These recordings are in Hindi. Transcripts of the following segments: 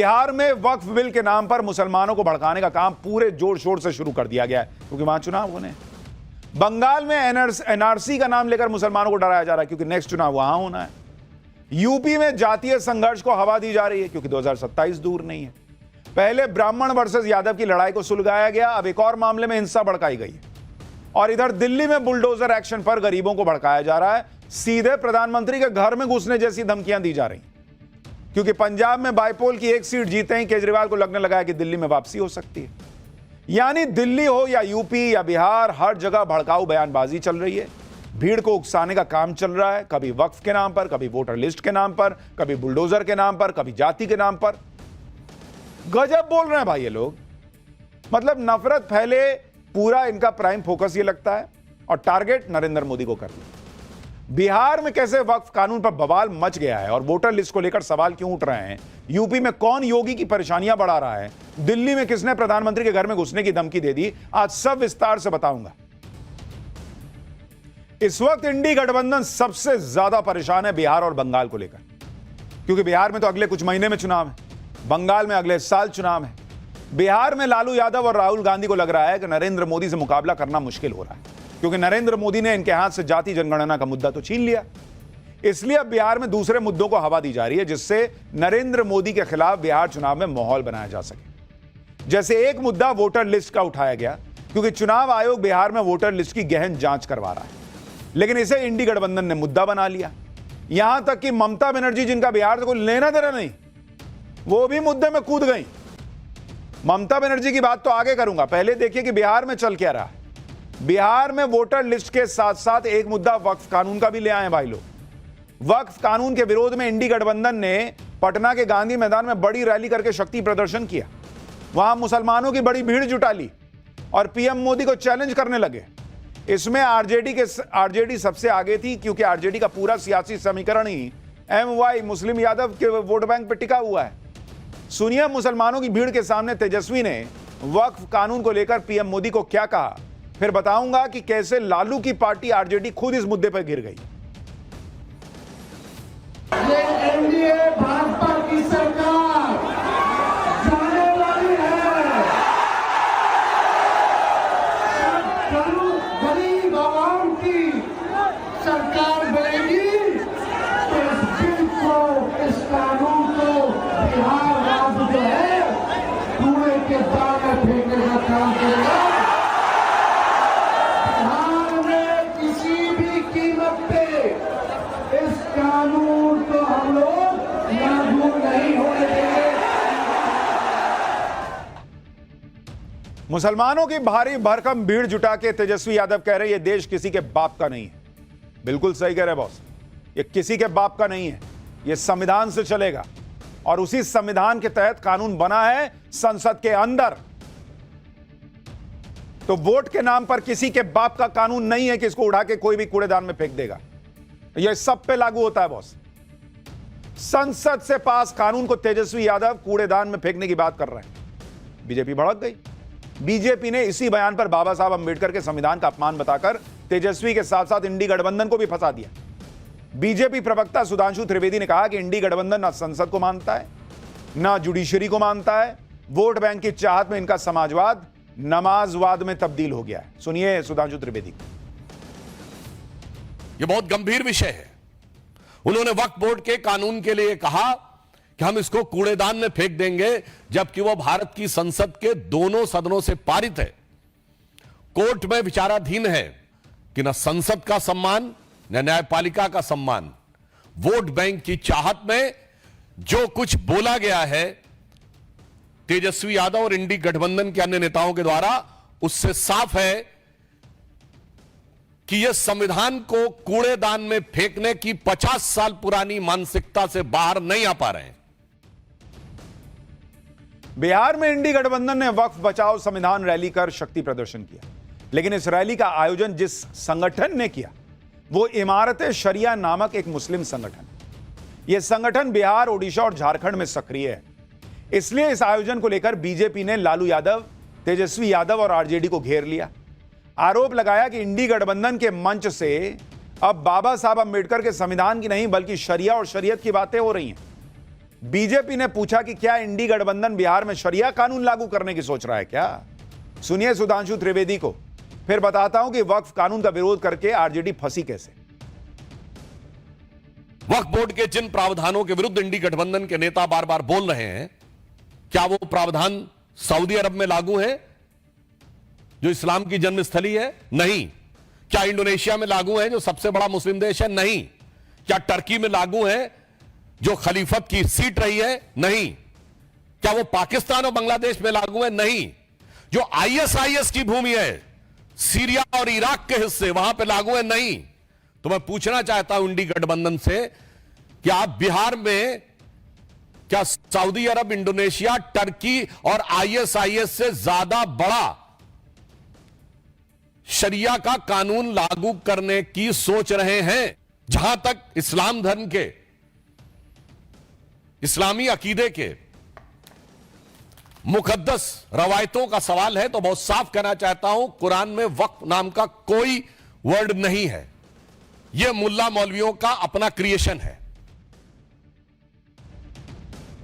बिहार में वक्फ बिल के नाम पर मुसलमानों को भड़काने का काम पूरे जोर शोर से शुरू कर दिया गया है, क्योंकि वहां चुनाव होने। बंगाल में एनआरसी का नाम लेकर मुसलमानों को डराया जा रहा है, क्योंकि नेक्स्ट चुनाव वहां होना है। यूपी में जातीय संघर्ष को हवा दी जा रही है, क्योंकि 2027 दूर नहीं है। पहले ब्राह्मण वर्सेस यादव की लड़ाई को सुलझाया गया, अब एक और मामले में हिंसा भड़काई गई है। और इधर दिल्ली में बुलडोजर एक्शन पर गरीबों को भड़काया जा रहा है, सीधे प्रधानमंत्री के घर में घुसने जैसी धमकियां दी जा रही, क्योंकि पंजाब में बाईपोल की एक सीट जीते ही केजरीवाल को लगने लगा है कि दिल्ली में वापसी हो सकती है। यानी दिल्ली हो या यूपी या बिहार, हर जगह भड़काऊ बयानबाजी चल रही है, भीड़ को उकसाने का काम चल रहा है, कभी वक्फ के नाम पर, कभी वोटर लिस्ट के नाम पर, कभी बुलडोजर के नाम पर, कभी जाति के नाम पर। गजब बोल रहे हैं भाई ये लोग। मतलब नफरत फैले, पूरा इनका प्राइम फोकस ये लगता है, और टारगेट नरेंद्र मोदी को कर लिया। बिहार में कैसे वक्फ कानून पर बवाल मच गया है और वोटर लिस्ट को लेकर सवाल क्यों उठ रहे हैं, यूपी में कौन योगी की परेशानियां बढ़ा रहा है, दिल्ली में किसने प्रधानमंत्री के घर में घुसने की धमकी दे दी, आज सब विस्तार से बताऊंगा। इस वक्त इंडी गठबंधन सबसे ज्यादा परेशान है बिहार और बंगाल को लेकर, क्योंकि बिहार में तो अगले कुछ महीने में चुनाव है, बंगाल में अगले साल चुनाव है। बिहार में लालू यादव और राहुल गांधी को लग रहा है कि नरेंद्र मोदी से मुकाबला करना मुश्किल हो रहा है, क्योंकि नरेंद्र मोदी ने इनके हाथ से जाति जनगणना का मुद्दा तो छीन लिया। इसलिए अब बिहार में दूसरे मुद्दों को हवा दी जा रही है, जिससे नरेंद्र मोदी के खिलाफ बिहार चुनाव में माहौल बनाया जा सके। जैसे एक मुद्दा वोटर लिस्ट का उठाया गया, क्योंकि चुनाव आयोग बिहार में वोटर लिस्ट की गहन जांच करवा रहा है, लेकिन इसे इंडी गठबंधन ने मुद्दा बना लिया। यहां तक कि ममता बनर्जी, जिनका बिहार से कोई लेना देना नहीं, वो भी मुद्दे में कूद गई। ममता बनर्जी की बात तो आगे करूंगा, पहले देखिए कि बिहार में चल क्या रहा है। बिहार में वोटर लिस्ट के साथ साथ एक मुद्दा वक्फ कानून का भी ले आए भाई लोग। वक्फ कानून के विरोध में इंडी गठबंधन ने पटना के गांधी मैदान में बड़ी रैली करके शक्ति प्रदर्शन किया। वहां मुसलमानों की बड़ी भीड़ जुटा ली और पीएम मोदी को चैलेंज करने लगे। इसमें आरजेडी सबसे आगे थी, क्योंकि आरजेडी का पूरा सियासी समीकरण ही एमवाई मुस्लिम यादव के वोट बैंक पर टिका हुआ है। सुनिए मुसलमानों की भीड़ के सामने तेजस्वी ने वक्फ कानून को लेकर पीएम मोदी को क्या कहा, फिर बताऊंगा कि कैसे लालू की पार्टी आरजेडी खुद इस मुद्दे पर गिर गई। ये एनडीए भाजपा की सरकार जाने वाली है। गरीब आवाम की सरकार बनेगी, तो इस बिल को, इस कानून को बिहार राज्य जो है कूड़े के दाग में फेंकने का काम करेगा। इस कानून को हम लोग लागू नहीं होने देंगे। मुसलमानों की भारी भरकम भीड़ जुटा के तेजस्वी यादव कह रहे हैं, ये देश किसी के बाप का नहीं है। बिल्कुल सही कह रहे बॉस, ये किसी के बाप का नहीं है, ये संविधान से चलेगा, और उसी संविधान के तहत कानून बना है संसद के अंदर। तो वोट के नाम पर किसी के बाप का कानून नहीं है कि इसको उड़ा के कोई भी कूड़ेदान में फेंक देगा। यह सब पे लागू होता है बॉस। संसद से पास कानून को तेजस्वी यादव कूड़ेदान में फेंकने की बात कर रहे हैं। बीजेपी भड़क गई। बीजेपी ने इसी बयान पर बाबा साहब अंबेडकर के संविधान का अपमान बताकर तेजस्वी के साथ साथ इंडी गठबंधन को भी फंसा दिया। बीजेपी प्रवक्ता सुधांशु त्रिवेदी ने कहा कि इंडी गठबंधन न संसद को मानता है, न जुडिशरी को मानता है। वोट बैंक की चाहत में इनका समाजवाद नमाजवाद में तब्दील हो गया है। सुनिए सुधांशु त्रिवेदी। यह बहुत गंभीर विषय है। उन्होंने वक्फ बोर्ड के कानून के लिए कहा कि हम इसको कूड़ेदान में फेंक देंगे, जबकि वह भारत की संसद के दोनों सदनों से पारित है, कोर्ट में विचाराधीन है कि न संसद का सम्मान न न्यायपालिका का सम्मान। वोट बैंक की चाहत में जो कुछ बोला गया है तेजस्वी यादव और इंडी गठबंधन के अन्य नेताओं के द्वारा, उससे साफ है कि यह संविधान को कूड़ेदान में फेंकने की 50 साल पुरानी मानसिकता से बाहर नहीं आ पा रहे हैं। बिहार में इंडी गठबंधन ने वक्फ बचाओ संविधान रैली कर शक्ति प्रदर्शन किया, लेकिन इस रैली का आयोजन जिस संगठन ने किया वो इमारत शरिया नामक एक मुस्लिम संगठन। यह संगठन बिहार, ओडिशा और झारखंड में सक्रिय है। इसलिए इस आयोजन को लेकर बीजेपी ने लालू यादव, तेजस्वी यादव और आरजेडी को घेर लिया। आरोप लगाया कि इंडी गठबंधन के मंच से अब बाबा साहब अंबेडकर के संविधान की नहीं बल्कि शरिया और शरीयत की बातें हो रही हैं। बीजेपी ने पूछा कि क्या इंडी गठबंधन बिहार में शरिया कानून लागू करने की सोच रहा है क्या? सुनिए सुधांशु त्रिवेदी को, फिर बताता हूं कि वक्फ कानून का विरोध करके आरजेडी फंसी कैसे। वक्फ बोर्ड के जिन प्रावधानों के विरुद्ध इंडी गठबंधन के नेता बार बार बोल रहे हैं, क्या वो प्रावधान सऊदी अरब में लागू है जो इस्लाम की जन्मस्थली है? नहीं। क्या इंडोनेशिया में लागू है जो सबसे बड़ा मुस्लिम देश है? नहीं। क्या टर्की में लागू है जो खलीफत की सीट रही है? नहीं। क्या वो पाकिस्तान और बांग्लादेश में लागू है? नहीं। जो आईएसआईएस की भूमि है, सीरिया और इराक के हिस्से, वहां पे लागू है? नहीं। तो मैं पूछना चाहता हूं इंडी गठबंधन से, क्या आप बिहार में क्या सऊदी अरब, इंडोनेशिया, टर्की और आईएसआईएस से ज्यादा बड़ा शरिया का कानून लागू करने की सोच रहे हैं? जहां तक इस्लाम धर्म के, इस्लामी अकीदे के मुकद्दस रवायतों का सवाल है तो बहुत साफ कहना चाहता हूं, कुरान में वक्फ नाम का कोई वर्ड नहीं है। यह मुल्ला मौलवियों का अपना क्रिएशन है।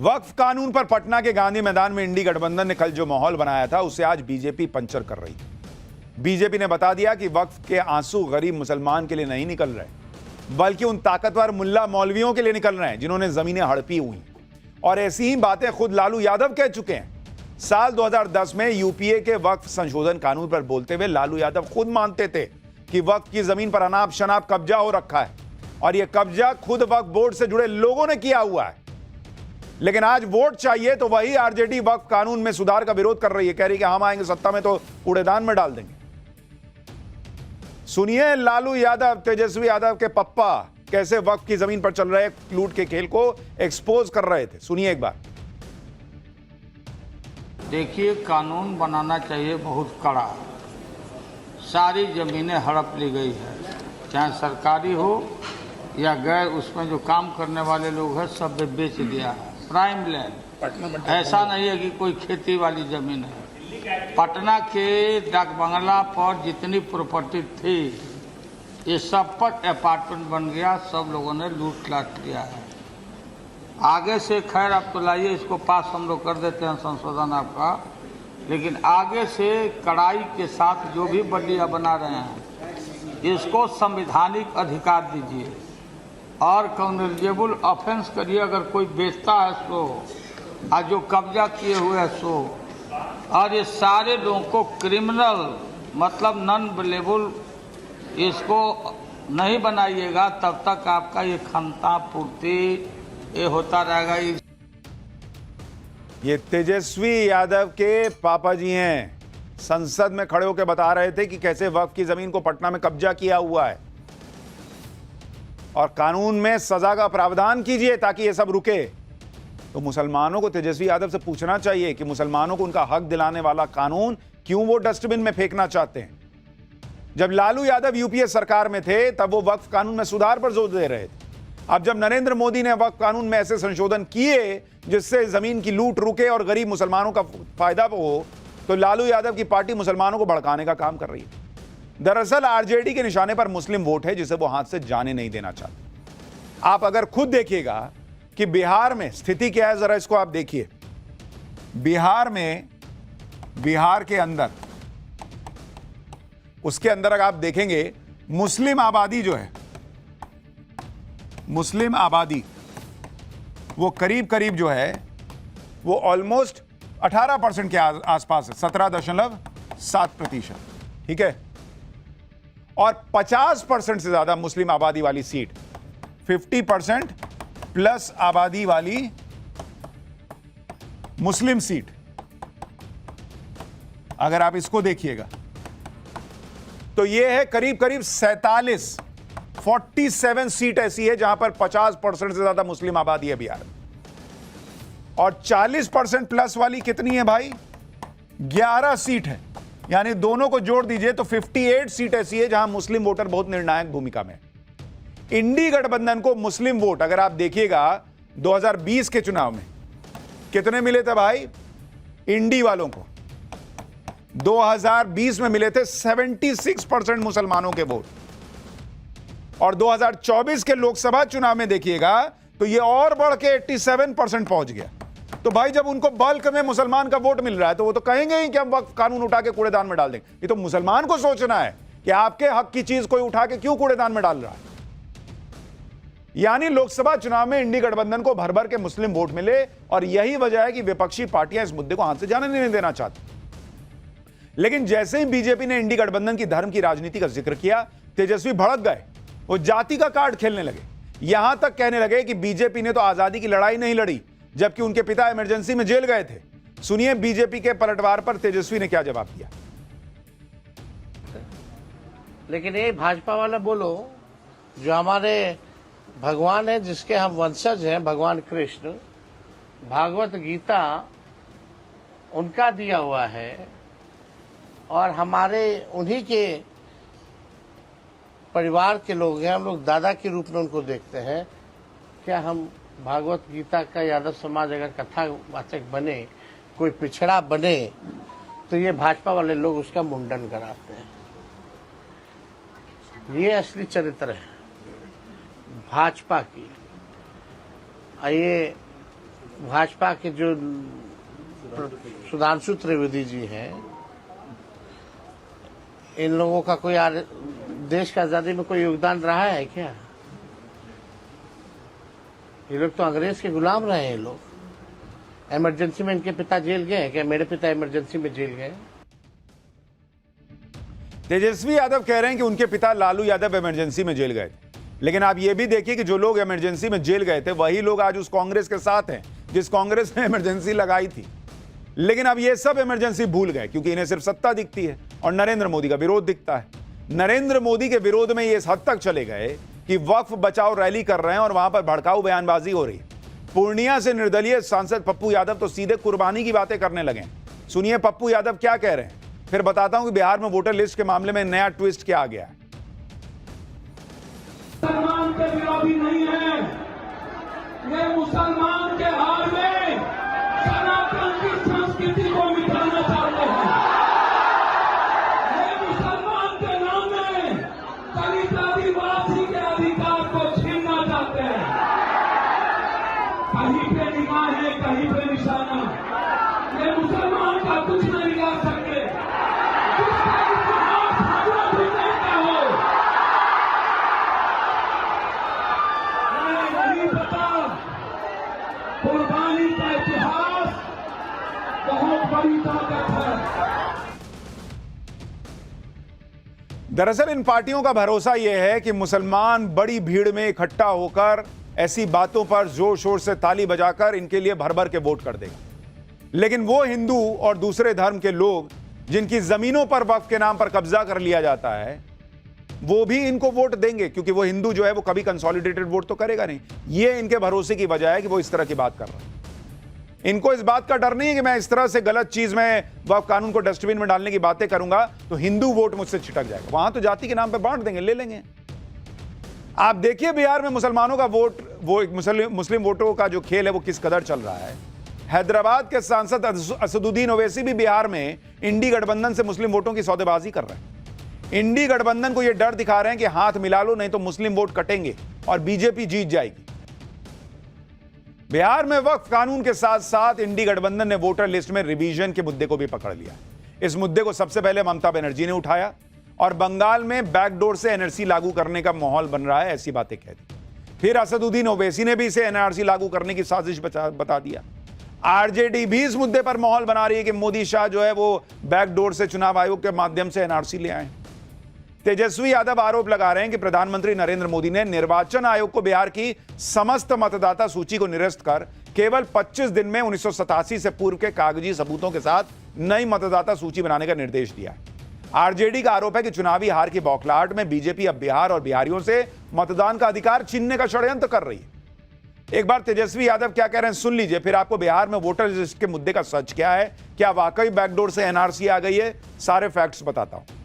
वक्फ कानून पर पटना के गांधी मैदान में इंडी गठबंधन ने कल जो माहौल बनाया था, उसे आज बीजेपी पंचर कर रही थी। बीजेपी ने बता दिया कि वक्फ के आंसू गरीब मुसलमान के लिए नहीं निकल रहे, बल्कि उन ताकतवर मुल्ला मौलवियों के लिए निकल रहे हैं जिन्होंने जमीनें हड़पी हुई। और ऐसी ही बातें खुद लालू यादव कह चुके हैं। साल 2010 में यूपीए के वक्फ संशोधन कानून पर बोलते हुए लालू यादव खुद मानते थे कि वक्फ की जमीन पर अनाप शनाप कब्जा हो रखा है और यह कब्जा खुद वक्फ बोर्ड से जुड़े लोगों ने किया हुआ है। लेकिन आज वोट चाहिए तो वही आरजेडी वक्फ कानून में सुधार का विरोध कर रही है, कह रही है कि हम आएंगे सत्ता में तो कूड़ेदान में डाल देंगे। सुनिए लालू यादव, तेजस्वी यादव के पप्पा कैसे वक्फ की जमीन पर चल रहे लूट के खेल को एक्सपोज कर रहे थे। सुनिए एक बार। देखिए, कानून बनाना चाहिए बहुत कड़ा। सारी ज़मीनें हड़प ली गई है, चाहे सरकारी हो या गैर, उसमें जो काम करने वाले लोग हैं सब बेच दिया है। प्राइम लैंड, ऐसा नहीं है कि कोई खेती वाली ज़मीन है। पटना के डाक बंगला पर जितनी प्रॉपर्टी थी, ये सब पर अपार्टमेंट बन गया, सब लोगों ने लूट लाट किया है। आगे से खैर आप तो लाइए, इसको पास हम लोग कर देते हैं संशोधन आपका, लेकिन आगे से कड़ाई के साथ जो भी बल्लियाँ बना रहे हैं, इसको संवैधानिक अधिकार दीजिए और कानूनेबल ऑफेंस करिए। अगर कोई बेचता है सो, और जो कब्जा किए हुए है सो, और ये सारे लोगों को क्रिमिनल मतलब नॉन अवेलेबल इसको नहीं बनाइएगा, तब तक आपका ये खंता पूर्ति ये होता रहेगा। ये तेजस्वी यादव के पापा जी हैं, संसद में खड़े होकर बता रहे थे कि कैसे वक्फ की जमीन को पटना में कब्जा किया हुआ है और कानून में सजा का प्रावधान कीजिए ताकि ये सब रुके। तो मुसलमानों को तेजस्वी यादव से पूछना चाहिए कि मुसलमानों को उनका हक दिलाने वाला कानून क्यों वो डस्टबिन में फेंकना चाहते हैं। जब लालू यादव यूपीए सरकार में थे तब वो वक्फ कानून में सुधार पर जोर दे रहे थे। अब जब नरेंद्र मोदी ने वक्फ कानून में ऐसे संशोधन किए जिससे जमीन की लूट रुके और गरीब मुसलमानों का फायदा हो, तो लालू यादव की पार्टी मुसलमानों को भड़काने का काम कर रही है। दरअसल आरजेडी के निशाने पर मुस्लिम वोट है जिसे वो हाथ से जाने नहीं देना चाहते। आप अगर खुद देखिएगा कि बिहार में स्थिति क्या है, जरा इसको आप देखिए। बिहार के अंदर, उसके अंदर अगर आप देखेंगे मुस्लिम आबादी जो है, मुस्लिम आबादी वो करीब करीब जो है वो ऑलमोस्ट 18% के आसपास है, 17.7%। ठीक है, और 50% से ज्यादा मुस्लिम आबादी वाली सीट, 50% प्लस आबादी वाली मुस्लिम सीट, अगर आप इसको देखिएगा तो ये है करीब करीब 47 सीट ऐसी है जहां पर 50% से ज्यादा मुस्लिम आबादी है बिहार में। और 40% प्लस वाली कितनी है भाई? 11 सीट है, यानी दोनों को जोड़ दीजिए तो 58 सीट ऐसी है जहां मुस्लिम वोटर बहुत निर्णायक भूमिका में। इंडी गठबंधन को मुस्लिम वोट अगर आप देखिएगा 2020 के चुनाव में कितने मिले थे भाई इंडी वालों को? 2020 में मिले थे 76% मुसलमानों के वोट, और 2024 के लोकसभा चुनाव में देखिएगा तो ये और बढ़ के 87% पहुंच गया। तो भाई जब उनको बल्क में मुसलमान का वोट मिल रहा है तो वो तो कहेंगे ही कि हम वक्फ कानून उठा के कूड़ेदान में डाल देंगे। ये तो मुसलमान को सोचना है कि आपके हक की चीज कोई उठा के क्यों कूड़ेदान में डाल रहा है। यानी लोकसभा चुनाव में इंडी गठबंधन को भर भर के मुस्लिम वोट मिले और यही वजह है कि विपक्षी पार्टियां इस मुद्दे को हाथ से जाने नहीं देना चाहती। लेकिन जैसे ही बीजेपी ने इंडी गठबंधन की धर्म की राजनीति का जिक्र किया, तेजस्वी भड़क गए, वो जाति का कार्ड खेलने लगे। यहां तक कहने लगे कि बीजेपी ने तो आजादी की लड़ाई नहीं लड़ी, जबकि उनके पिता इमरजेंसी में जेल गए थे। सुनिए बीजेपी के पलटवार पर तेजस्वी ने क्या जवाब दिया। लेकिन ये भाजपा वाला बोलो, जो हमारे भगवान है, जिसके हम वंशज हैं, भगवान कृष्ण, भागवत गीता उनका दिया हुआ है और हमारे उन्हीं के परिवार के लोग हैं, हम लोग दादा के रूप में उनको देखते हैं। क्या हम भागवत गीता का यादव समाज अगर कथावाचक बने, कोई पिछड़ा बने, तो ये भाजपा वाले लोग उसका मुंडन कराते हैं। ये असली चरित्र है भाजपा की। ये भाजपा के जो सुधांशु त्रिवेदी जी हैं, इन लोगों का कोई देश का आजादी में कोई योगदान रहा है क्या? ये लोग तो अंग्रेज के गुलाम रहे हैं। लोग इमरजेंसी में इनके पिता जेल गए हैं क्या? मेरे पिता इमरजेंसी में जेल गए। तेजस्वी यादव कह रहे हैं कि उनके पिता लालू यादव इमरजेंसी में जेल गए थे, लेकिन आप यह भी देखिए कि जो लोग इमरजेंसी में जेल गए थे वही लोग आज उस कांग्रेस के साथ हैं जिस कांग्रेस ने इमरजेंसी लगाई थी। लेकिन अब ये सब इमरजेंसी भूल गए क्योंकि इन्हें सिर्फ सत्ता दिखती है और नरेंद्र मोदी का विरोध दिखता है। नरेंद्र मोदी के विरोध में ये इस हद तक चले गए कि वक्फ बचाओ रैली कर रहे हैं और वहां पर भड़काऊ बयानबाजी हो रही है। पूर्णिया से निर्दलीय सांसद पप्पू यादव तो सीधे कुर्बानी की बातें करने लगे। सुनिए पप्पू यादव क्या कह रहे हैं, फिर बताता हूं कि बिहार में वोटर लिस्ट के मामले में नया ट्विस्ट क्या आ गया है। मुसलमान के विरोधी नहीं है, ये मुसलमान के हार में सनातन की संस्कृति को मिटाना चाहते हैं। ये मुसलमान के नाम में दलित आदिवासी के अधिकार को छीनना चाहते हैं। कहीं पे निगाह है, कहीं पे निशाना। ये मुसलमान का कुछ नहीं बिगाड़ सकते। जिसका इतिहास हजरत हुसैन का हो, नहीं पता। कुर्बानी का इतिहास बहुत बड़ी ताकत है। दरअसल इन पार्टियों का भरोसा यह है कि मुसलमान बड़ी भीड़ में इकट्ठा होकर ऐसी बातों पर जोर शोर से ताली बजाकर इनके लिए भर भर के वोट कर देगा। लेकिन वो हिंदू और दूसरे धर्म के लोग जिनकी जमीनों पर वक्फ के नाम पर कब्जा कर लिया जाता है, वो भी इनको वोट देंगे क्योंकि वो हिंदू जो है वो कभी कंसोलिडेटेड वोट तो करेगा नहीं। ये इनके भरोसे की वजह है कि वो इस तरह की बात कर रहे हैं। इनको इस बात का डर नहीं है कि मैं इस तरह से गलत चीज में वक्फ कानून को डस्टबिन में डालने की बातें करूंगा तो हिंदू वोट मुझसे छिटक जाएगा। वहां तो जाति के नाम पर बांट देंगे, ले लेंगे। आप देखिए बिहार में मुसलमानों का वोट, वो मुस्लिम वोटरों का जो खेल है वो किस कदर चल रहा है। हैदराबाद के सांसद असदुद्दीन ओवैसी भी बिहार में इंडी गठबंधन से मुस्लिम वोटों की सौदेबाजी कर रहे हैं। इंडी गठबंधन को यह डर दिखा रहे हैं कि हाथ मिला लो नहीं तो मुस्लिम वोट कटेंगे और बीजेपी जीत जाएगी। बिहार में वक्फ कानून के साथ साथ इंडी गठबंधन ने वोटर लिस्ट में रिवीजन के मुद्दे को भी पकड़ लिया। इस मुद्दे को सबसे पहले ममता बनर्जी ने उठाया और बंगाल में बैकडोर से एनआरसी लागू करने का माहौल बन रहा है, ऐसी बातें कह दी। फिर असदुद्दीन ओवैसी ने भी इसे एनआरसी लागू करने की साजिश बता दिया। आरजेडी भी इस मुद्दे पर माहौल बना रही है कि मोदी शाह जो है वो बैकडोर से चुनाव आयोग के माध्यम से एनआरसी ले आए। तेजस्वी यादव आरोप लगा रहे हैं कि प्रधानमंत्री नरेंद्र मोदी ने निर्वाचन आयोग को बिहार की समस्त मतदाता सूची को निरस्त कर केवल 25 दिन में 1987 से पूर्व के कागजी सबूतों के साथ नई मतदाता सूची बनाने का निर्देश दिया है। आरजेडी का आरोप है कि चुनावी हार की बौखलाहट में बीजेपी अब बिहार और बिहारियों से मतदान का अधिकार छीनने का षड्यंत्र कर रही है। एक बार तेजस्वी यादव क्या कह रहे हैं सुन लीजिए, फिर आपको बिहार में वोटर लिस्ट के मुद्दे का सच क्या है, क्या वाकई बैकडोर से एनआरसी आ गई है, सारे फैक्ट्स बताता हूं।